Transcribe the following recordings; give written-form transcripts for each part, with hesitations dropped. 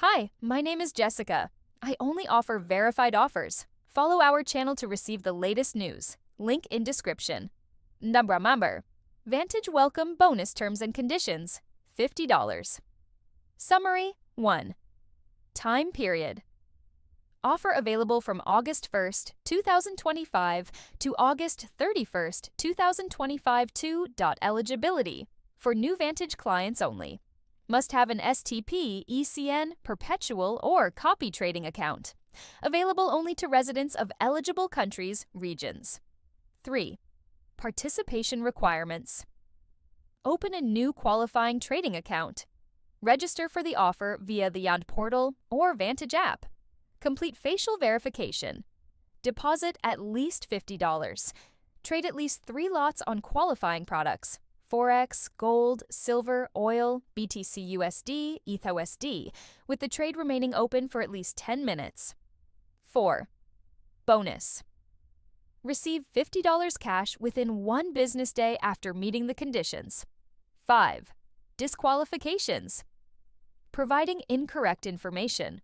Hi, my name is Jessica. I only offer verified offers. Follow our channel to receive the latest news. Link in description. Number. Vantage Welcome Bonus Terms and Conditions, $50. Summary 1. Time period. Offer available from August 1st, 2025 to August 31st, 2025 to eligibility for new Vantage clients only. Must have an STP, ECN, perpetual, or copy trading account. Available only to residents of eligible countries, regions. 3. Participation requirements. Open a new qualifying trading account. Register for the offer via the Yond portal or Vantage app. Complete facial verification. Deposit at least $50. Trade at least 3 lots on qualifying products. Forex, gold, silver, oil, BTC USD, ETHUSD, with the trade remaining open for at least 10 minutes. 4. Bonus. Receive $50 cash within 1 business day after meeting the conditions. 5. Disqualifications. Providing incorrect information.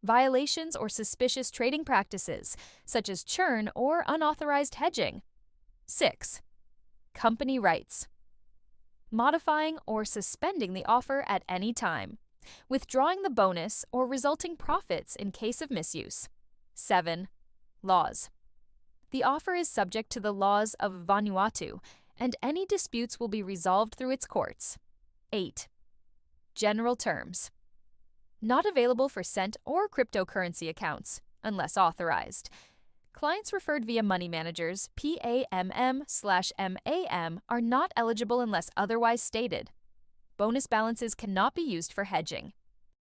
Violations or suspicious trading practices, such as churn or unauthorized hedging. 6. Company rights. Modifying or suspending the offer at any time. Withdrawing the bonus or resulting profits in case of misuse. 7. Laws. The offer is subject to the laws of Vanuatu, and any disputes will be resolved through its courts. 8. General terms. Not available for cent or cryptocurrency accounts, unless authorized. Clients referred via money managers, PAMM/MAM, are not eligible unless otherwise stated. Bonus balances cannot be used for hedging.